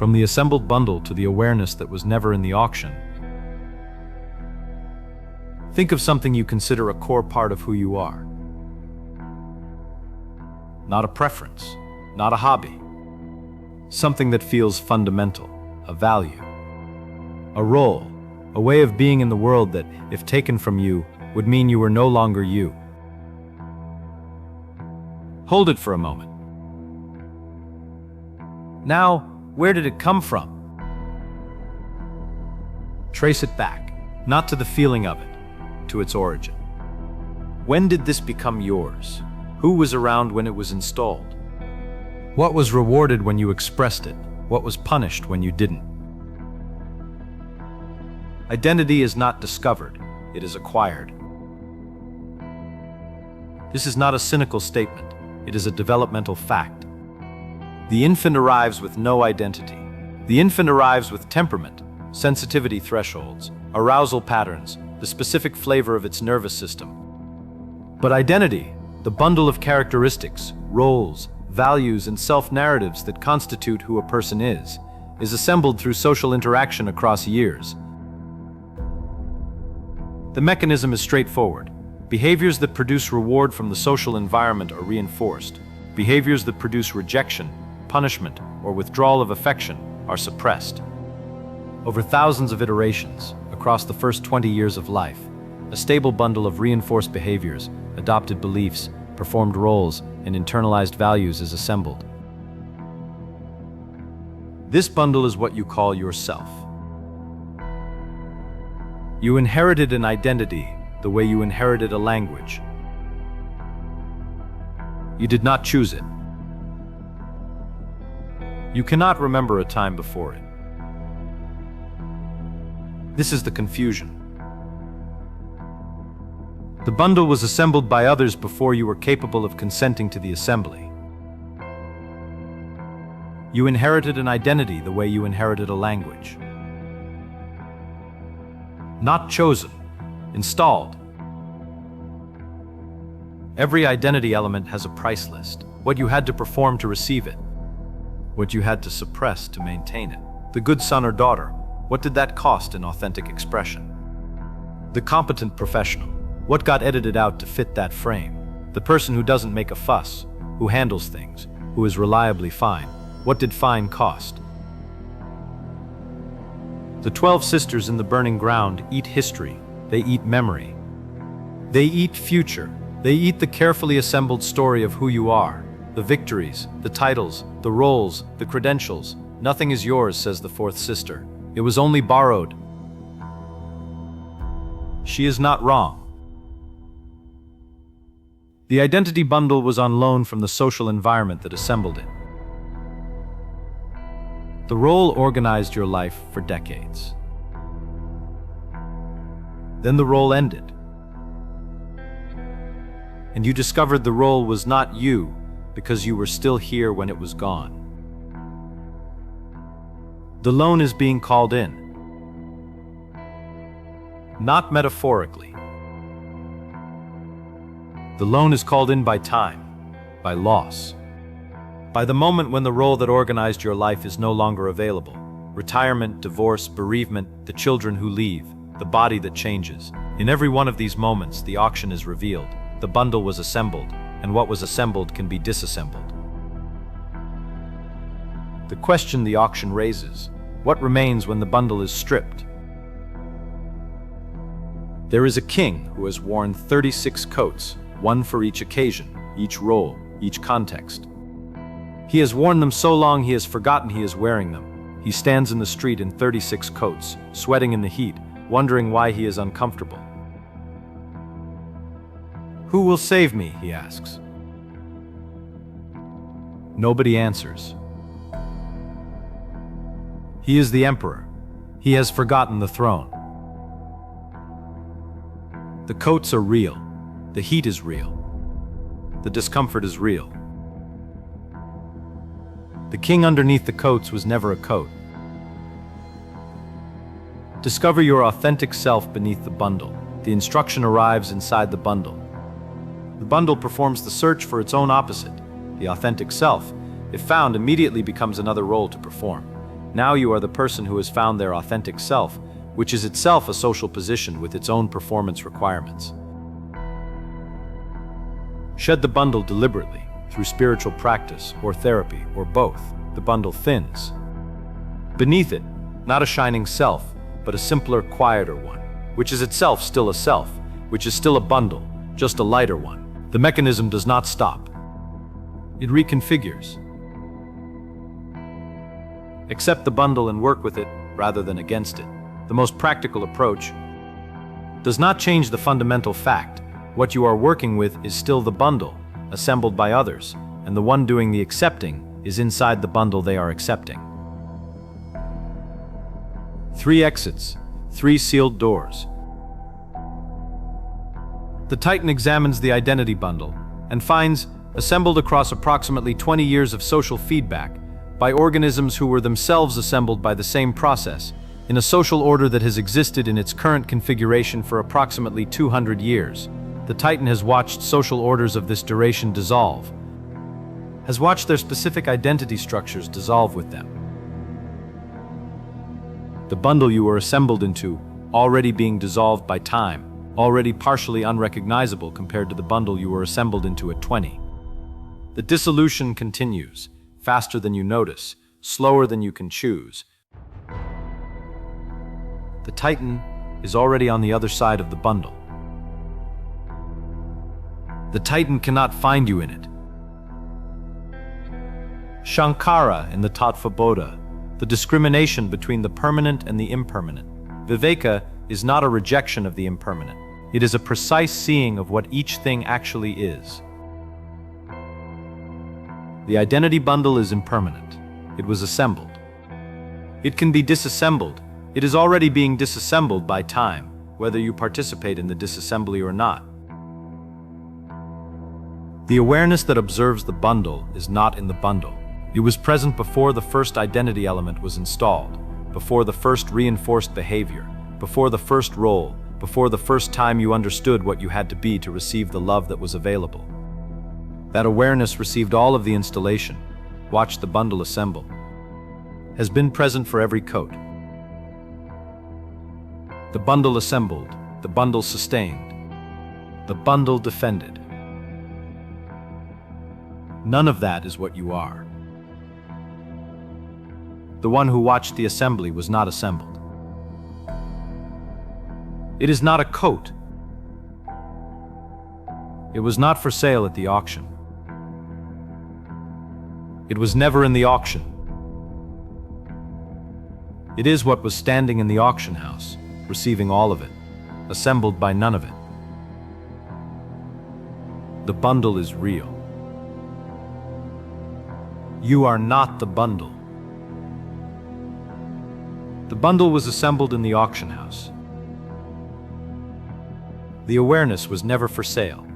from the assembled bundle to the awareness that was never in the auction. Think of something you consider a core part of who you are. Not a preference, not a hobby. Something that feels fundamental, a value. A role, a way of being in the world that, if taken from you, would mean you were no longer you. Hold it for a moment. Now, where did it come from? Trace it back, not to the feeling of it, to its origin. When did this become yours? Who was around when it was installed? What was rewarded when you expressed it? What was punished when you didn't? Identity is not discovered, it is acquired. This is not a cynical statement, it is a developmental fact. The infant arrives with no identity. The infant arrives with temperament, sensitivity thresholds, arousal patterns, the specific flavor of its nervous system. But identity, the bundle of characteristics, roles, values, and self-narratives that constitute who a person is assembled through social interaction across years. The mechanism is straightforward. Behaviors that produce reward from the social environment are reinforced. Behaviors that produce rejection, punishment, or withdrawal of affection are suppressed. Over thousands of iterations, across the first 20 years of life, a stable bundle of reinforced behaviors, adopted beliefs, performed roles, and internalized values is assembled. This bundle is what you call yourself. You inherited an identity the way you inherited a language. You did not choose it. You cannot remember a time before it. This is the confusion. The bundle was assembled by others before you were capable of consenting to the assembly. You inherited an identity the way you inherited a language. Not chosen, installed. Every identity element has a price list. What you had to perform to receive it. What you had to suppress to maintain it. The good son or daughter, what did that cost in authentic expression? The competent professional, what got edited out to fit that frame? The person who doesn't make a fuss, who handles things, who is reliably fine, what did fine cost? The 12 sisters in the burning ground eat history, they eat memory. They eat future, they eat the carefully assembled story of who you are, the victories, the titles, the roles, the credentials. Nothing is yours, says the fourth sister. It was only borrowed. She is not wrong. The identity bundle was on loan from the social environment that assembled it. The role organized your life for decades. Then the role ended. And you discovered the role was not you because you were still here when it was gone. The loan is being called in. Not metaphorically. The loan is called in by time, by loss. By the moment when the role that organized your life is no longer available. Retirement, divorce, bereavement, the children who leave, the body that changes. In every one of these moments, the auction is revealed. The bundle was assembled, and what was assembled can be disassembled. The question the auction raises, what remains when the bundle is stripped? There is a king who has worn 36 coats, one for each occasion, each role, each context. He has worn them so long he has forgotten he is wearing them. He stands in the street in 36 coats, sweating in the heat, wondering why he is uncomfortable. Who will save me, he asks. Nobody answers. He is the emperor. He has forgotten the throne. The coats are real. The heat is real. The discomfort is real. The king underneath the coats was never a coat. Discover your authentic self beneath the bundle. The instruction arrives inside the bundle. The bundle performs the search for its own opposite, the authentic self. If found, immediately becomes another role to perform. Now you are the person who has found their authentic self, which is itself a social position with its own performance requirements. Shed the bundle deliberately, through spiritual practice or therapy or both. The bundle thins. Beneath it, not a shining self, but a simpler, quieter one, which is itself still a self, which is still a bundle, just a lighter one. The mechanism does not stop. It reconfigures. Accept the bundle and work with it rather than against it. The most practical approach does not change the fundamental fact. What you are working with is still the bundle, assembled by others, and the one doing the accepting is inside the bundle they are accepting. 3 exits, 3 sealed doors. The Titan examines the identity bundle and finds, assembled across approximately 20 years of social feedback, by organisms who were themselves assembled by the same process, in a social order that has existed in its current configuration for approximately 200 years. The Titan has watched social orders of this duration dissolve, has watched their specific identity structures dissolve with them. The bundle you were assembled into, already being dissolved by time, already partially unrecognizable compared to the bundle you were assembled into at 20. The dissolution continues, faster than you notice, slower than you can choose. The Titan is already on the other side of the bundle. The Titan cannot find you in it. Shankara in the Tattva Bodha, the discrimination between the permanent and the impermanent. Viveka is not a rejection of the impermanent. It is a precise seeing of what each thing actually is. The identity bundle is impermanent. It was assembled. It can be disassembled. It is already being disassembled by time, whether you participate in the disassembly or not. The awareness that observes the bundle is not in the bundle. It was present before the first identity element was installed, before the first reinforced behavior, before the first role, before the first time you understood what you had to be to receive the love that was available. That awareness received all of the installation, watched the bundle assemble, has been present for every coat. The bundle assembled, the bundle sustained, the bundle defended. None of that is what you are. The one who watched the assembly was not assembled. It is not a coat. It was not for sale at the auction. It was never in the auction. It is what was standing in the auction house, receiving all of it, assembled by none of it. The bundle is real. You are not the bundle. The bundle was assembled in the auction house. The awareness was never for sale.